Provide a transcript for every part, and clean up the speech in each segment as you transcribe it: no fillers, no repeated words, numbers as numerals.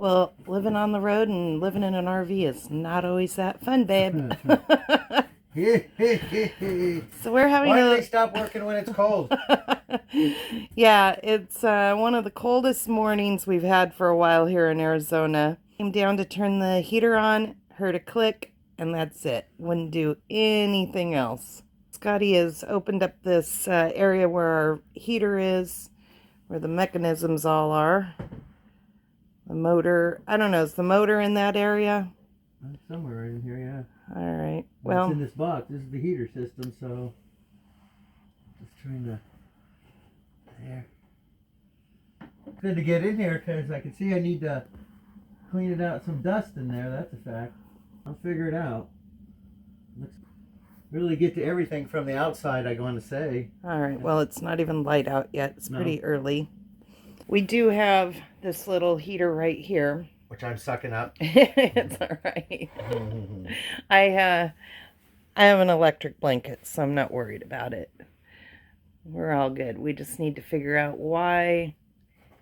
Well, living on the road and living in an RV is not always that fun, babe. So we're having Why do they stop working when it's cold? Yeah, it's one of the coldest mornings we've had for a while here in Arizona. Came down to turn the heater on, heard a click, and that's it. Wouldn't do anything else. Scotty has opened up this area where our heater is, where the mechanisms all are. The motor, I don't know, is the motor in that area? Somewhere right in here, yeah. All right. Well, it's in this box. This is the heater system, so just trying to there. Good to get in here because I can see I need to clean it out. Some dust in there. That's a fact. I'll figure it out. Let's really get to everything from the outside. I'm going to say. All right. Well, it's not even light out yet. It's pretty early. We do have this little heater right here. Which I'm sucking up. It's all right. I have an electric blanket, so I'm not worried about it. We're all good. We just need to figure out why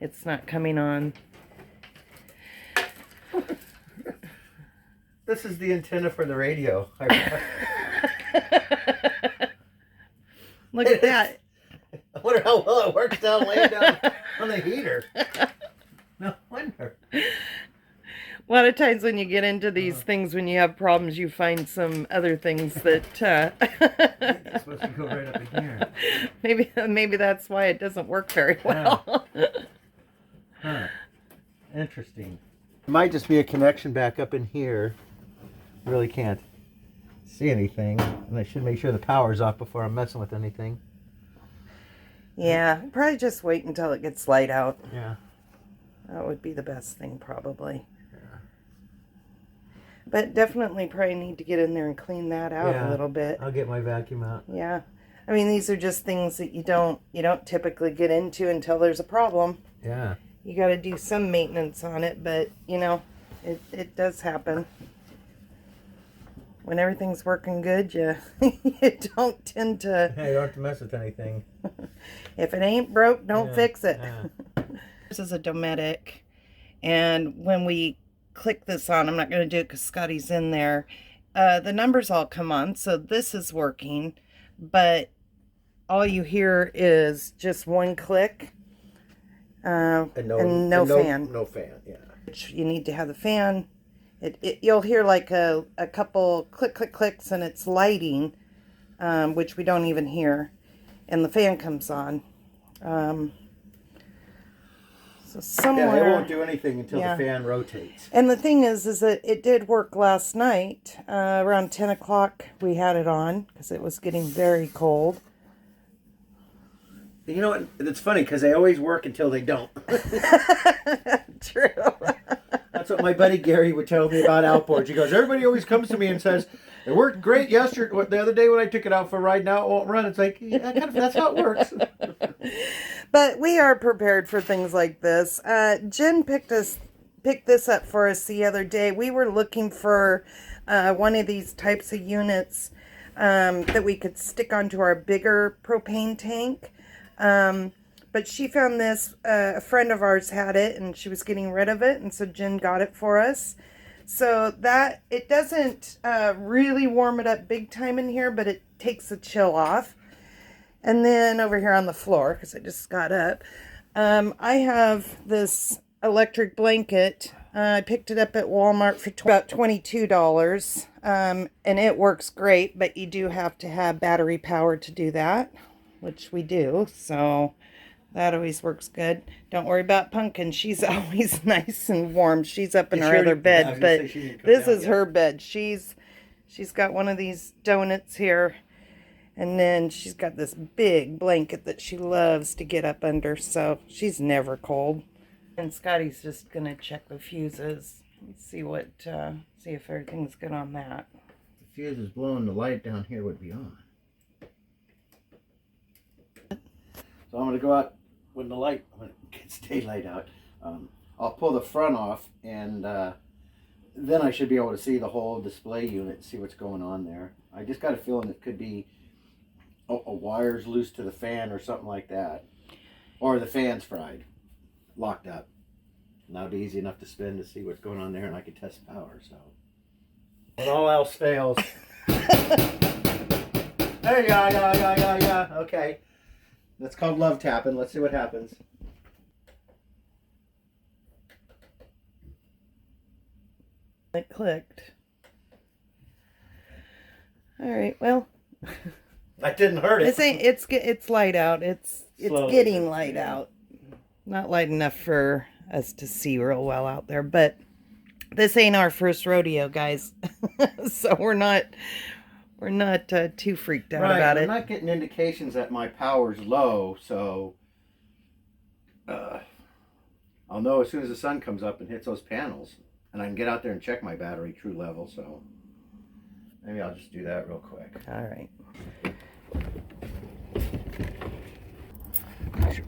it's not coming on. This is the antenna for the radio. Look at that. I wonder how well it works down laying down on the heater. No wonder. A lot of times when you get into these things, when you have problems, you find some other things that It's supposed to go right up in here. Maybe that's why it doesn't work very well. Huh. Interesting. It might just be a connection back up in here. Really can't see anything, and I should make sure the power's off before I'm messing with anything. Yeah, probably just wait until it gets light out. Yeah. That would be the best thing, probably. Yeah. But definitely probably need to get in there and clean that out a little bit. I'll get my vacuum out. Yeah. I mean, these are just things that you don't typically get into until there's a problem. Yeah. You got to do some maintenance on it, but, it does happen. When everything's working good, you don't tend to... Yeah, you don't have to mess with anything. If it ain't broke, don't fix it. Yeah. This is a Nomadic, and when we click this on, I'm not going to do it because Scotty's in there, the numbers all come on, so this is working, but all you hear is just one click, and no fan. No fan, yeah. You need to have the fan. You'll hear like a couple clicks and it's lighting, which we don't even hear, and the fan comes on. So somewhere, yeah, it won't do anything until the fan rotates. And the thing is that it did work last night. Around 10 o'clock we had it on because it was getting very cold. You know what? It's funny because they always work until they don't. True. That's what my buddy Gary would tell me about outboards. He goes, everybody always comes to me and says, it worked great yesterday. The other day when I took it out for a ride, now it won't run. It's like, yeah, that's how it works. But we are prepared for things like this. Jen picked this up for us the other day. We were looking for one of these types of units that we could stick onto our bigger propane tank. But she found this, a friend of ours had it, and she was getting rid of it, and so Jen got it for us. So that, it doesn't really warm it up big time in here, but it takes the chill off. And then over here on the floor, because I just got up, I have this electric blanket. I picked it up at Walmart for about $22, and it works great, but you do have to have battery power to do that, which we do, so... That always works good. Don't worry about Pumpkin. She's always nice and warm. She's up in her other bed, but this is her bed. She's got one of these donuts here, and then she's got this big blanket that she loves to get up under, so she's never cold. And Scotty's just gonna check the fuses. Let's see see if everything's good on that. The fuse is blowing, the light down here would be on. So I'm gonna go out. When it gets daylight out, I'll pull the front off, and then I should be able to see the whole display unit and see what's going on there. I just got a feeling it could be a wire's loose to the fan or something like that. Or the fan's fried, locked up. Now it's easy enough to spin to see what's going on there, and I can test power. So when all else fails, hey, yeah. Okay, that's called love tapping. Let's see what happens. It clicked. All right. Well, That didn't hurt it. It's light out. It's Slowly. getting light out. Not light enough for us to see real well out there, but this ain't our first rodeo, guys. So we're not too freaked out about it. I'm not getting indications that my power's low, so I'll know as soon as the sun comes up and hits those panels, and I can get out there and check my battery true level. So maybe I'll just do that real quick. All right.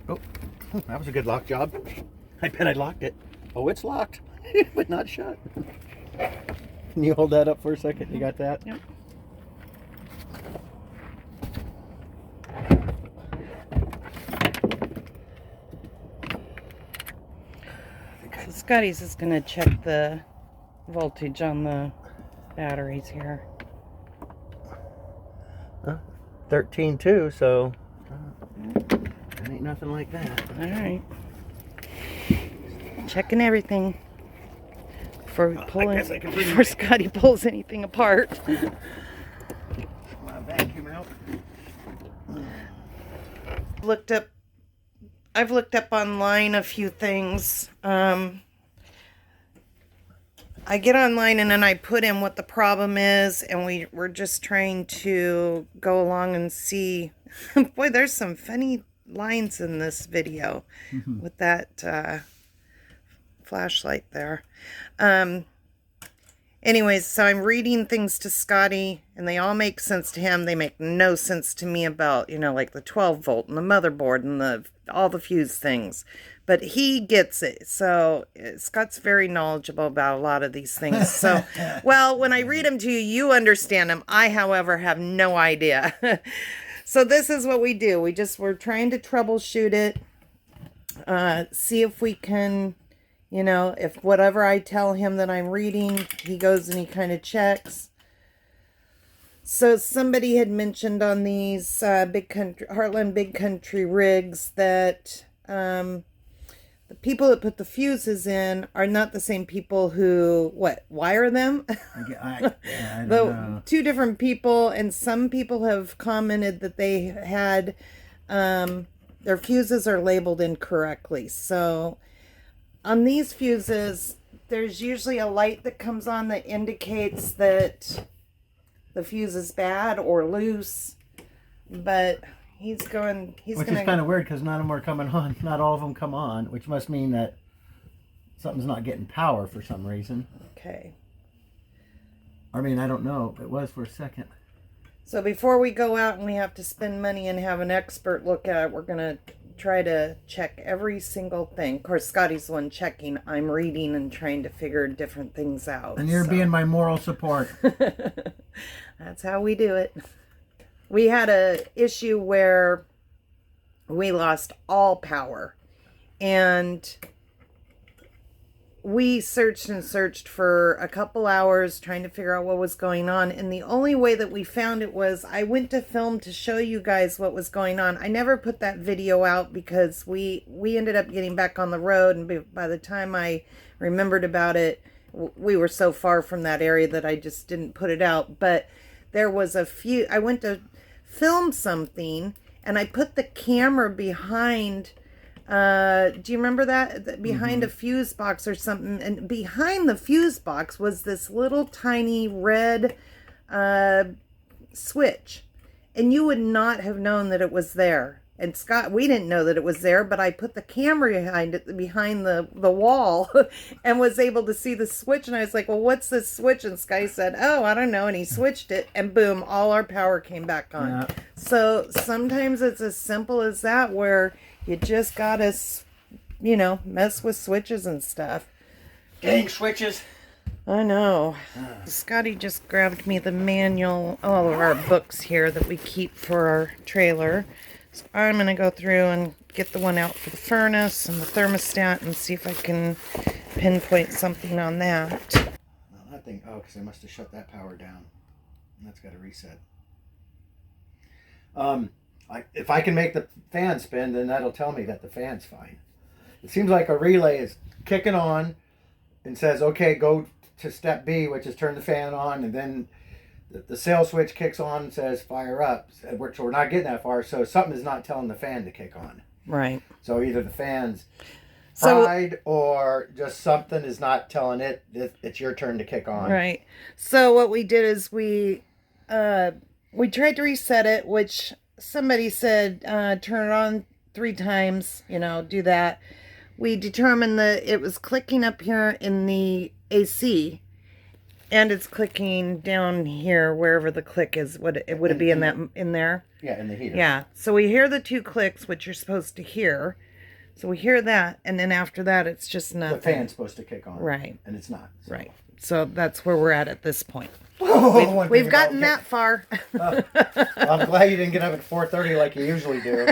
Oh, that was a good lock job. I bet I locked it. Oh, it's locked, but not shut. Can you hold that up for a second? You got that? Yep. So Scotty's is going to check the voltage on the batteries here. 13.2, so that ain't nothing like that. All right. Checking everything before Scotty pulls anything apart. My vacuum out. I've looked up online a few things. I get online and then I put in what the problem is, and we're just trying to go along and see. Boy, there's some funny lines in this video with that flashlight there. Anyways, so I'm reading things to Scotty, and they all make sense to him. They make no sense to me about, like the 12 volt and the motherboard and all the fuse things. But he gets it. So Scott's very knowledgeable about a lot of these things. So, well, when I read them to you, you understand them. I, however, have no idea. So this is what we do. We're trying to troubleshoot it. See if we can, if whatever I tell him that I'm reading, he goes and he kind of checks. So somebody had mentioned on these Heartland Big Country rigs that the people that put the fuses in are not the same people who, wire them? I don't know. Two different people, and some people have commented that they had, their fuses are labeled incorrectly. So on these fuses, there's usually a light that comes on that indicates that the fuse is bad or loose, but which is kind of weird because none of them are coming on. Not all of them come on, which must mean that something's not getting power for some reason. Okay. I mean, I don't know. It was for a second. So before we go out and we have to spend money and have an expert look at it, we're going to try to check every single thing. Of course, Scotty's the one checking. I'm reading and trying to figure different things out. And you're being my moral support. That's how we do it. We had a issue where we lost all power, and we searched and searched for a couple hours trying to figure out what was going on, and the only way that we found it was I went to film to show you guys what was going on. I never put that video out because we ended up getting back on the road, and by the time I remembered about it, we were so far from that area that I just didn't put it out. But there was I went to film something, and I put the camera behind, do you remember that? Behind a fuse box or something, and behind the fuse box was this little tiny red switch, and you would not have known that it was there. And Scott, we didn't know that it was there, but I put the camera behind the wall and was able to see the switch. And I was like, well, what's this switch? And Sky said, oh, I don't know. And he switched it, and boom, all our power came back on. Yeah. So sometimes it's as simple as that, where you just got to, mess with switches and stuff. Dang switches. I know. Scotty just grabbed me the manual, all of our books here that we keep for our trailer. So I'm going to go through and get the one out for the furnace and the thermostat and see if I can pinpoint something on that. Well, that thing, oh, because I must have shut that power down. That's got to reset. If I can make the fan spin, then that'll tell me that the fan's fine. It seems like a relay is kicking on and says, okay, go to step B, which is turn the fan on, and then the sail switch kicks on and says fire up. So we're not getting that far, so something is not telling the fan to kick on. Right. So either the fan's fried or just something is not telling it that it's your turn to kick on. Right. So what we did is we tried to reset it, which somebody said turn it on 3 times, do that. We determined that it was clicking up here in the AC, and it's clicking down here wherever the click is. Would it be in there? Yeah, in the heater. Yeah. So we hear the 2 clicks, which you're supposed to hear. So we hear that, and then after that, it's just nothing. The fan's supposed to kick on. Right. And it's not. So. Right. So that's where we're at this point. We've gotten that far. Well, I'm glad you didn't get up at 4:30 like you usually do.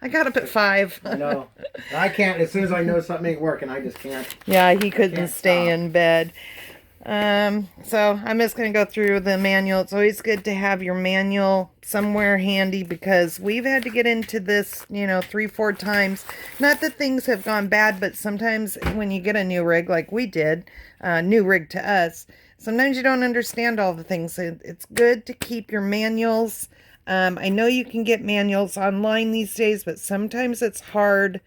I got up at 5. I know. I can't. As soon as I know something ain't working, I just can't. Yeah, he couldn't stay in bed. So I'm just going to go through the manual. It's always good to have your manual somewhere handy because we've had to get into this, 3-4 times. Not that things have gone bad, but sometimes when you get a new rig like we did, new rig to us, sometimes you don't understand all the things. It's good to keep your manuals. I know you can get manuals online these days, but sometimes it's hard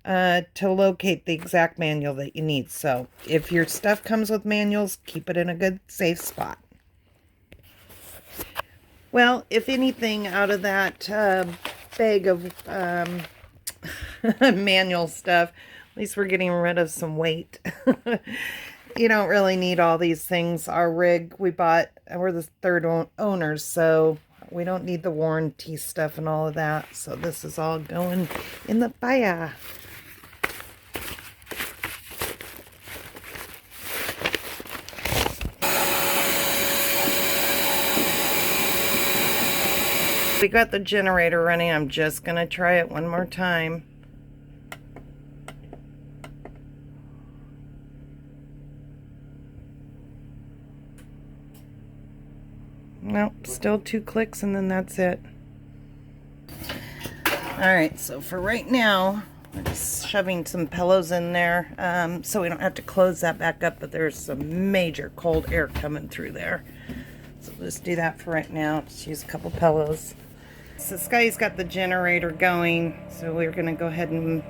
to locate the exact manual that you need. So if your stuff comes with manuals, keep it in a good, safe spot. Well, if anything out of that bag of manual stuff, at least we're getting rid of some weight. You don't really need all these things. Our rig we bought, we're the 3rd owners, so we don't need the warranty stuff and all of that. So this is all going in the fire. We got the generator running. I'm just going to try it one more time. Nope, still 2 clicks and then that's it. Alright, so for right now, we're just shoving some pillows in there so we don't have to close that back up, but there's some major cold air coming through there. So we'll just do that for right now. Just use a couple pillows. So Scotty's got the generator going, so we're going to go ahead and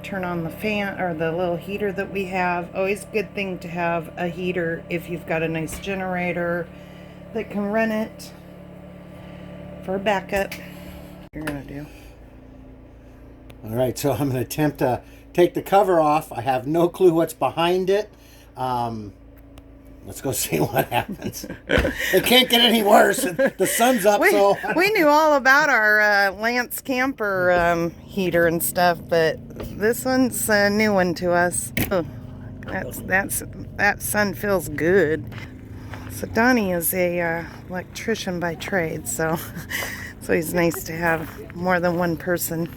turn on the fan or the little heater that we have. Always a good thing to have a heater if you've got a nice generator that can run it for a backup. What you're going to do. All right, so I'm going to attempt to take the cover off. I have no clue what's behind it. Let's go see what happens. It can't get any worse. The sun's up, so... We knew all about our Lance camper heater and stuff, but this one's a new one to us. Oh, that sun feels good. So Donnie is a electrician by trade, so it's always nice to have more than one person.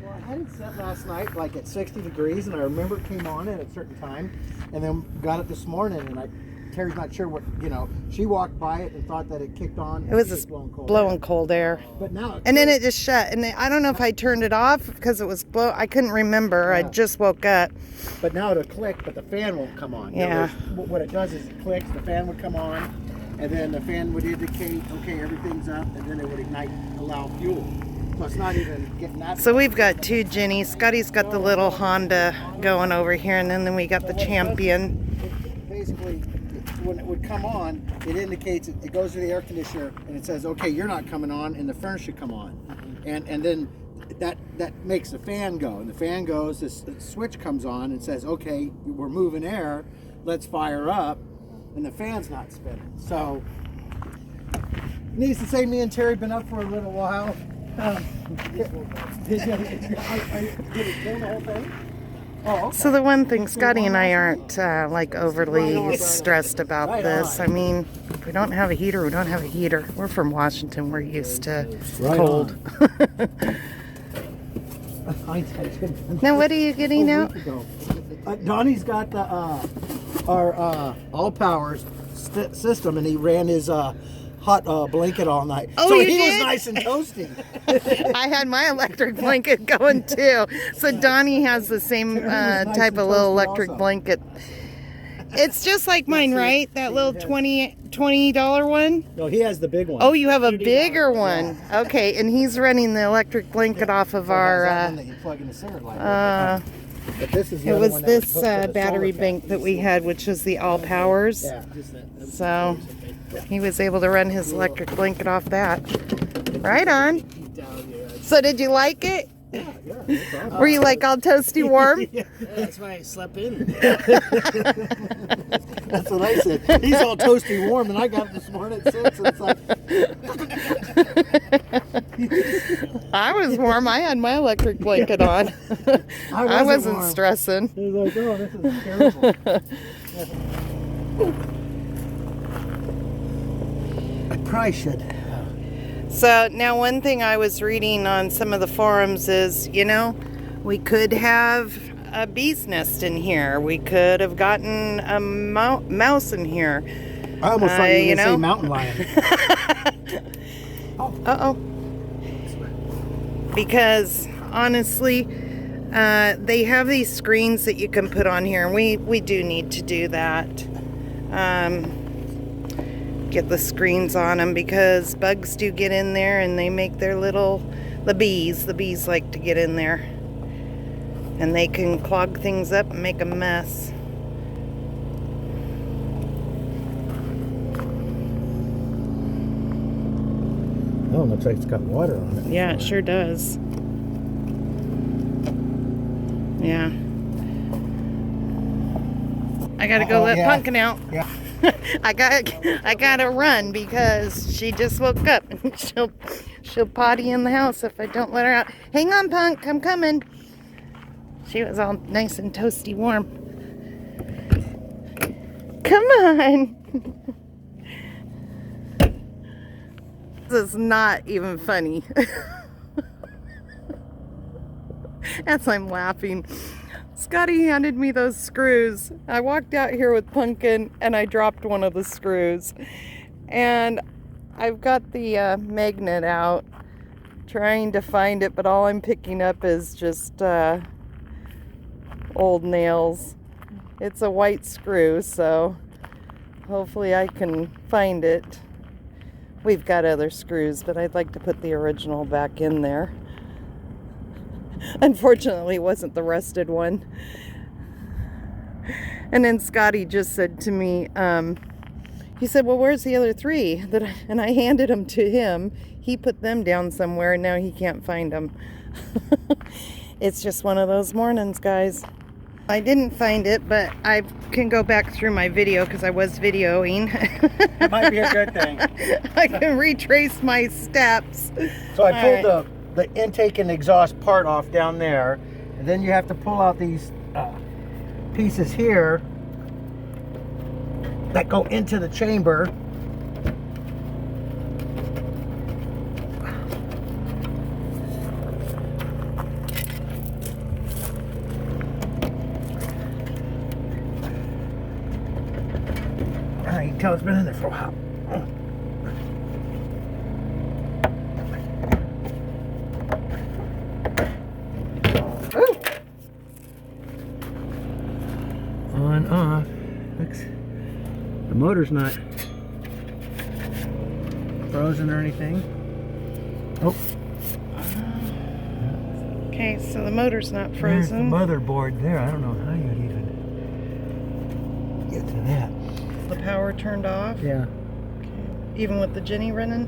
Well, I had it set last night like at 60 degrees, and I remember it came on at a certain time, and then got it this morning, and Terry's not sure what, she walked by it and thought that it kicked on. It was just blowing cold air. But now and then it just shut. And I don't know if I turned it off because it was I couldn't remember. Yeah. I just woke up. But now it'll click, but the fan won't come on. Yeah. What it does is it clicks, the fan would come on, and then the fan would indicate, okay, everything's up, and then it would ignite, allow fuel. So it's not even getting that. So we've got 2 Jennies. Scotty's got the little Honda going over here, and then we got the Champion. Basically, when it would come on, it indicates it goes to the air conditioner and it says, okay, you're not coming on, and the furnace should come on. And then that makes the fan go, and the fan goes, this switch comes on and says, okay, we're moving air, let's fire up, and the fan's not spinning. So needless to say, me and Terry have been up for a little while. Did it clean the whole thing? Oh, okay. So the one thing, Scotty and I aren't like overly stressed about this. I mean, if we don't have a heater, we don't have a heater. We're from Washington. We're used to cold. Now, what are you getting out? Donnie's got the our all powers system, and he ran his hot blanket all night. Oh, so you he did? was nice and toasty. I had my electric blanket going too. So Donnie has the same type of little electric blanket. It's just like mine, right? That little $20 one? No, he has the big one. Oh, you have a bigger one. Okay, and he's running the electric blanket off of our But this is the it other was one that this hooked to the battery solar bank that we had, which was the all powers. Yeah. So he was able to run his electric blanket off that. Right on. So did you like it? Were you like all toasty warm? Yeah, that's why I slept in. That's what I said. He's all toasty warm, and I got it this morning at 6, and it's like... I was warm. I had my electric blanket on. I wasn't warm. stressing. He was like, oh, this is terrible. I probably should. So now one thing I was reading on some of the forums is, you know, we could have a bee's nest in here. We could have gotten a mouse in here. I almost thought you were going to say mountain lion. Uh-oh. Because honestly, they have these screens that you can put on here, and we do need to do that. Get the screens on them, because bugs do get in there and they make their little, the bees like to get in there, and they can clog things up and make a mess. Oh, looks like it's got water on it. Yeah, it sure does. Yeah. I gotta go let Pumpkin out. Yeah. I gotta run because she just woke up and she'll potty in the house if I don't let her out. Hang on, Punk, I'm coming. She was all nice and toasty warm. Come on. This is not even funny. As I'm laughing. Scotty handed me those screws. I walked out here with Pumpkin and I dropped one of the screws. And I've got the magnet out trying to find it, but all I'm picking up is just old nails. It's a white screw, so hopefully I can find it. We've got other screws, but I'd like to put the original back in there. Unfortunately, it wasn't the rusted one. And then Scotty just said to me, he said, well, where's the other three? And I handed them to him. He put them down somewhere, and now he can't find them. It's just one of those mornings, guys. I didn't find it, but I can go back through my video because I was videoing. That might be a good thing. I can retrace my steps. So I pulled the intake and exhaust part off down there, and then you have to pull out these pieces here that go into the chamber. You can tell it's been in there for a while. On, off. Looks, the motor's not frozen or anything. Oh. Okay, so the motor's not There's the frozen. motherboard there. I don't know how you'd even get to that. The power turned off. Yeah. Okay. Even with the Jenny running.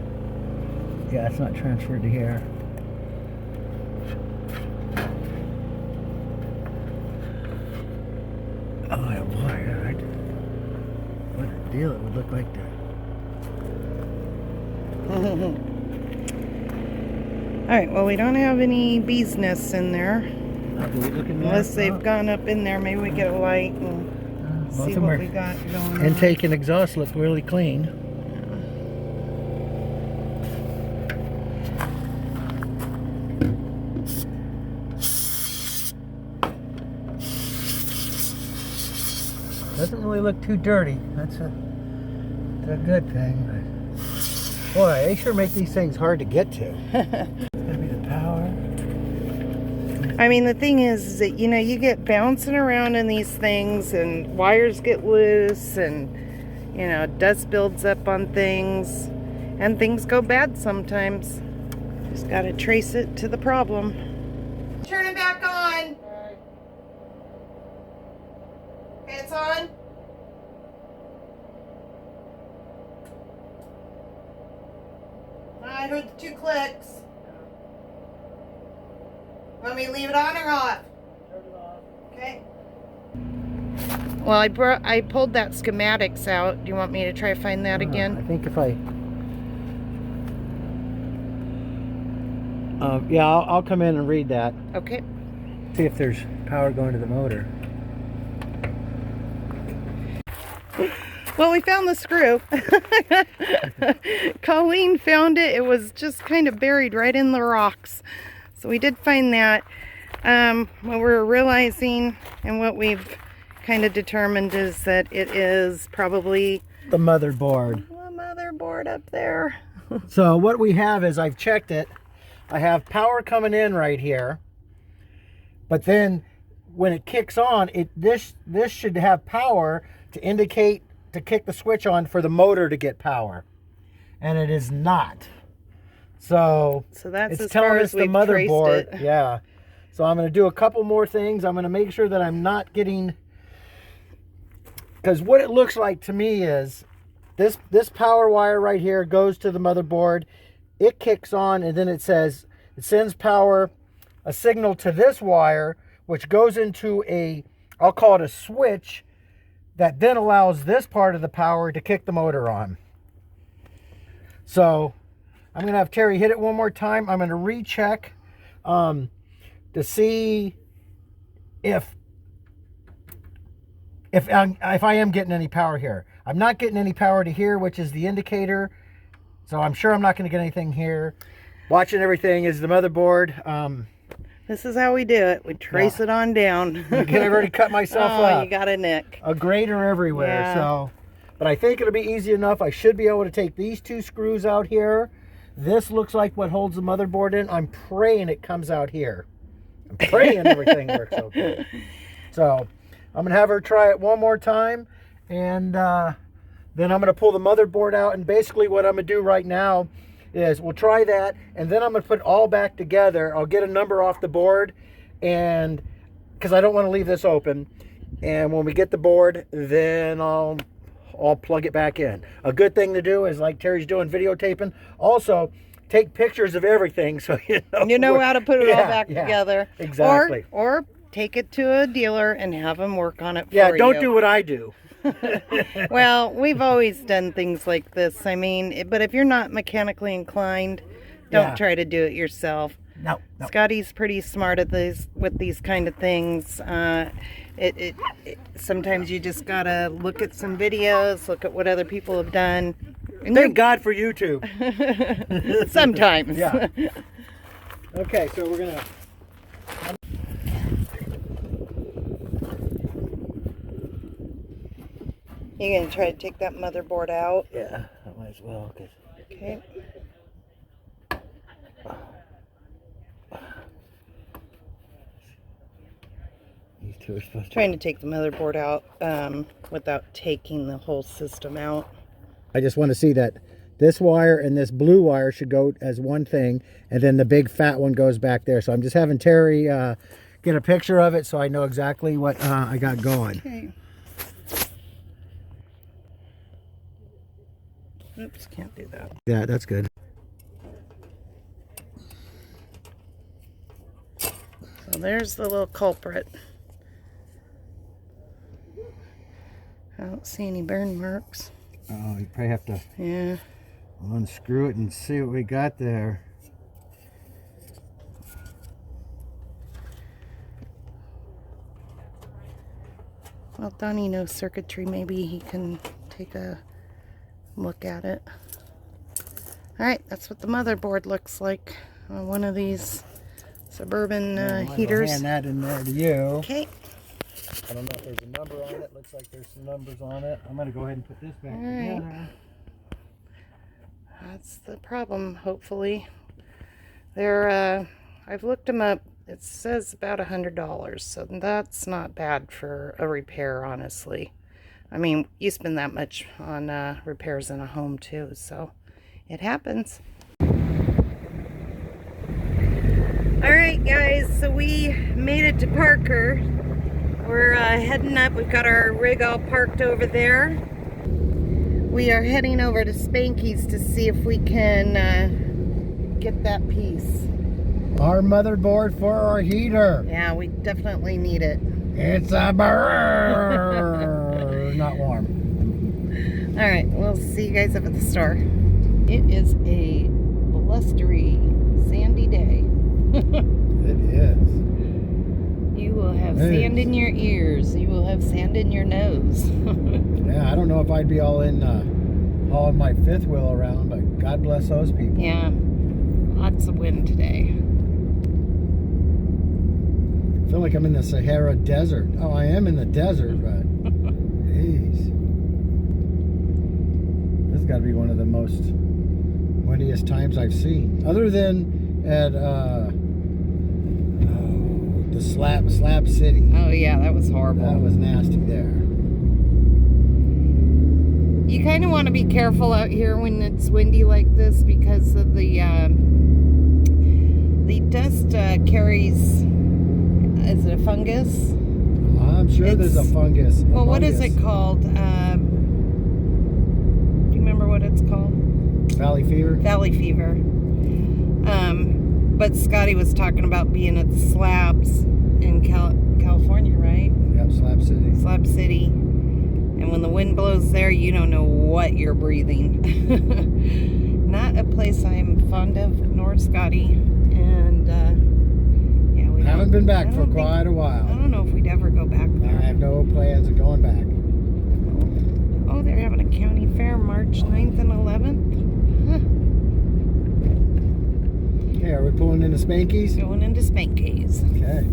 Yeah, it's not transferred to here. Oh, boy, alright. What a deal it would look like to. Alright, well, we don't have any bees nests in there. Unless they've gone up in there, maybe we get a light and Both see of them what are we got going on. intake and exhaust look really clean. Doesn't really look too dirty. That's a good thing. But boy, they sure make these things hard to get to. It's gonna be the power. I mean, the thing is that, you know, you get bouncing around in these things and wires get loose and, you know, dust builds up on things and things go bad sometimes. Just got to trace it to the problem. Turn it back on. Okay, it's on. I heard the 2 clicks. Want me to leave it on or off? Turn it off. Okay. Well, I pulled that schematics out. Do you want me to try to find that again? I think if I... yeah, I'll come in and read that. Okay. See if there's power going to the motor. Well, we found the screw. Colleen found it. It was just kind of buried right in the rocks. So we did find that. What we're realizing and what we've kind of determined is that it is probably The motherboard. the motherboard up there. So what we have is, I've checked it. I have power coming in right here. But then when it kicks on, this should have power to indicate to kick the switch on for the motor to get power. And it is not. So that's it's as far telling as us the we've motherboard. traced it. Yeah. So I'm going to do a couple more things. I'm going to make sure that I'm not getting, because what it looks like to me is this power wire right here goes to the motherboard. It kicks on, and then it says it sends power, a signal to this wire, which goes into I'll call it a switch, that then allows this part of the power to kick the motor on. So I'm going to have Terry hit it one more time. I'm going to recheck to see if I am getting any power here. I'm not getting any power to here, which is the indicator. So I'm sure I'm not going to get anything here. Watching everything is the motherboard. This is how we do it. We trace it on down. I've already cut myself up. You got a nick. A grater everywhere. Yeah. So, but I think it'll be easy enough. I should be able to take these 2 screws out here. This looks like what holds the motherboard in. I'm praying it comes out here. I'm praying everything works okay. So I'm going to have her try it one more time. And then I'm going to pull the motherboard out. And basically what I'm going to do right now is we'll try that. And then I'm going to put it all back together. I'll get a number off the board. And because I don't want to leave this open. And when we get the board, then I'll plug it back in. A good thing to do is, like Terry's doing videotaping, also take pictures of everything so you know how to put it all back together. Exactly. Or take it to a dealer and have them work on it for you. Yeah, don't do what I do. Well, we've always done things like this. I mean, but if you're not mechanically inclined, don't try to do it yourself. No. Scotty's pretty smart at with these kind of things. Sometimes you just gotta look at some videos, look at what other people have done. And Thank God for YouTube. sometimes. Yeah. Okay, so we're gonna. You gonna try to take that motherboard out? Yeah, I might as well. Okay. These 2 are supposed to. Trying to take the motherboard out without taking the whole system out. I just want to see that this wire and this blue wire should go as one thing, and then the big fat one goes back there. So I'm just having Terry get a picture of it so I know exactly what I got going. Okay. Oops, can't do that. Yeah, that's good. So there's the little culprit. I don't see any burn marks. Oh, you probably have to Yeah. unscrew it and see what we got there. Well, Donnie knows circuitry. Maybe he can take a look at it. Alright, that's what the motherboard looks like on one of these Suburban heaters. Hand that in there to you. Okay. I don't know if there's a number on it. Looks like there's some numbers on it. I'm going to go ahead and put this back Alright. together. That's the problem, hopefully. They're, I've looked them up. It says about $100, so that's not bad for a repair, honestly. I mean, you spend that much on repairs in a home too, so it happens. Alright guys, so we made it to Parker. We're heading up. We've got our rig all parked over there. We are heading over to Spanky's to see if we can get that piece. Our motherboard for our heater. Yeah, we definitely need it. It's a burr. Not warm. Alright, we'll see you guys up at the store. It is a blustery, sandy day. It is. You will have sand in your ears. You will have sand in your nose. Yeah, I don't know if I'd be all in hauling my fifth wheel around, but God bless those people. Yeah, lots of wind today. I feel like I'm in the Sahara Desert. Oh, I am in the desert, but jeez. This has got to be one of the most windiest times I've seen. Other than at the Slab City. Oh yeah, that was horrible. That was nasty there. You kind of want to be careful out here when it's windy like this because of the dust carries. Is it a fungus? I'm sure there's a fungus. Well, what is it called? Do you remember what it's called? Valley fever? Valley fever. But Scotty was talking about being at the slabs in California, right? Yep, Slab City. Slab City. And when the wind blows there, you don't know what you're breathing. Not a place I'm fond of, nor Scotty. And, yeah, we haven't been back for quite a while. I don't know if we'd ever go back there. I have no plans of going back. Oh, they're having a county fair March 9th and 11th. Huh. Okay, are we pulling into Spanky's? Going into Spanky's. Okay.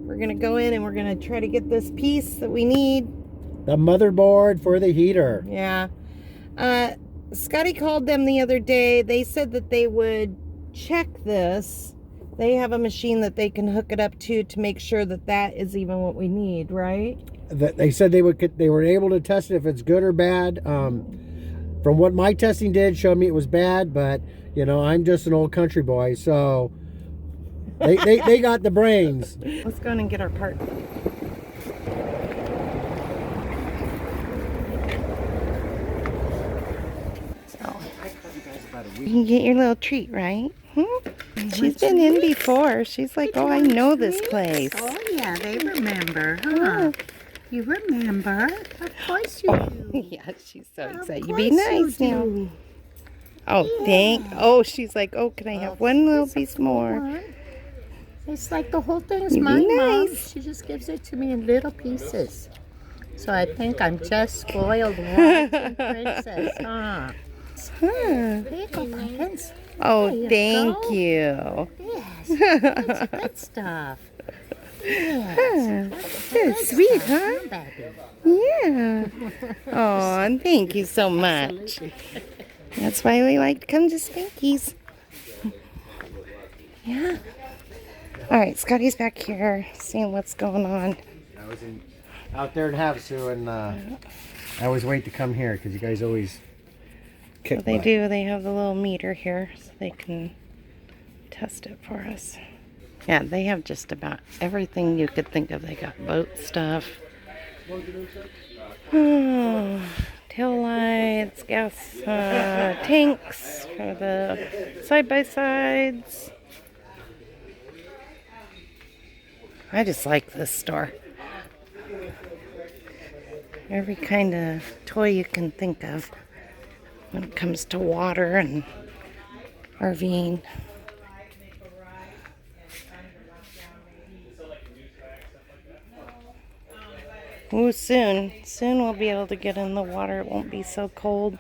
We're going to go in and we're going to try to get this piece that we need. The motherboard for the heater. Yeah. Scotty called them the other day. They said that they would check this. They have a machine that they can hook it up to make sure that that is even what we need, right? They said they were able to test it if it's good or bad. From what my testing did, showed me it was bad, but you know, I'm just an old country boy, so they got the brains. Let's go in and get our part. You can get your little treat, right? She's been in before. She's like, oh, I know this place. Oh, yeah, they remember, huh? You remember? Of course you do. Yeah, she's so excited. You be nice now. Oh, she's like, oh, can I have one little piece more? It's like the whole thing's You be mine, Mom. nice. She just gives it to me in little pieces. So I think I'm just spoiled royalty princess, huh? Here you go, pumpkins. Oh, There you thank go. you. Yes, that's good stuff. Yes. You're sweet, huh? Baby. Yeah. Oh, and thank you so much. That's why we like to come to Spanky's. Yeah. All right, Scotty's back here seeing what's going on. I was out there in Havasu, and I always wait to come here because you guys always kick So they butt. do. They have the little meter here so they can test it for us. Yeah, they have just about everything you could think of. They got boat stuff. Oh, tail lights, gas tanks for the side-by-sides. I just like this store. Every kind of toy you can think of when it comes to water and RVing. Ooh, soon. Soon we'll be able to get in the water. It won't be so cold.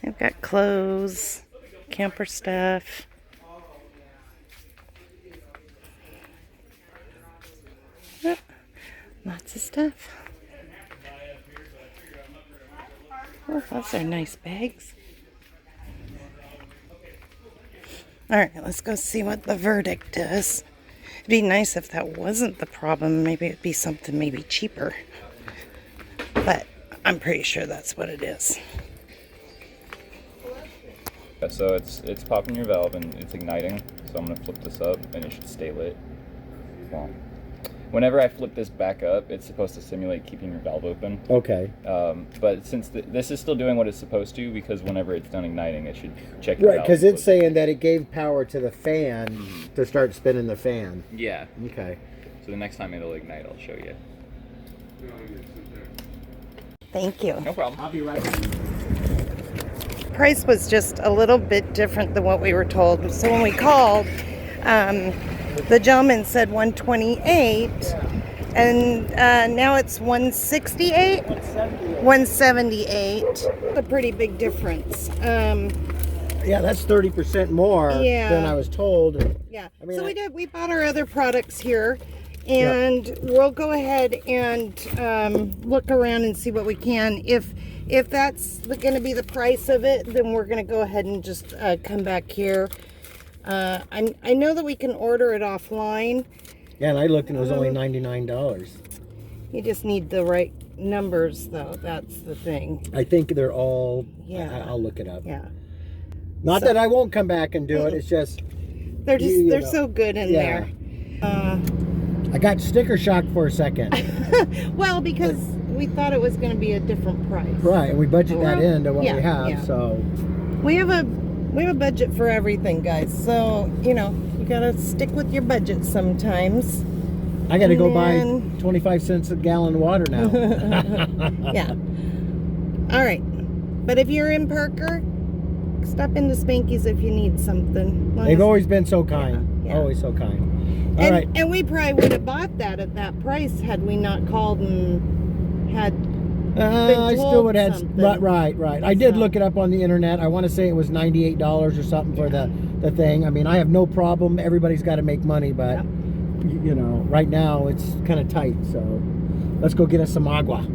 I've got clothes, camper stuff. Oh, lots of stuff. Oh, those are nice bags. All right, let's go see what the verdict is. It'd be nice if that wasn't the problem. Maybe it'd be something maybe cheaper. But I'm pretty sure that's what it is. So it's popping your valve and it's igniting. So I'm gonna flip this up and it should stay lit. Well, whenever I flip this back up, it's supposed to simulate keeping your valve open. Okay. But since this is still doing what it's supposed to, because whenever it's done igniting, it should check your Right, valve. because it's saying that it gave power to the fan to start spinning the fan. Yeah. Okay. So the next time it'll ignite, I'll show you. Thank you. No problem. I'll be right back. Price was just a little bit different than what we were told. So when we called, the gentleman said 128, and now it's 168. 178. A pretty big difference. Yeah, that's 30% more Yeah. than I was told. Yeah. I mean, So we bought our other products here, and we'll go ahead and look around and see what we can. If that's going to be the price of it, then we're going to go ahead and just come back here. I know that we can order it offline. Yeah, and I looked and it was only $99. You just need the right numbers, though. That's the thing. I think they're all. Yeah. I'll look it up. Yeah. Not that I won't come back and do it. It's just They're just you they're know. so good in Yeah. there. I got sticker shock for a second. Well, because we thought it was going to be a different price. Right, and we budget that Well, into what yeah, we have. yeah. So We have a budget for everything, guys. So, you gotta stick with your budget sometimes. I got to go buy And 25 cents a gallon of water now. Yeah. All right. But if you're in Parker, stop into Spanky's if you need something. They've always been so kind. Yeah. Always so kind. All right. And we probably would have bought that at that price had we not called and had. I still told would have something. right. I did So- look it up on the internet. I want to say it was $98 or something for the thing. I mean, I have no problem. Everybody's got to make money, but Yep. right now it's kind of tight. So let's go get us some agua.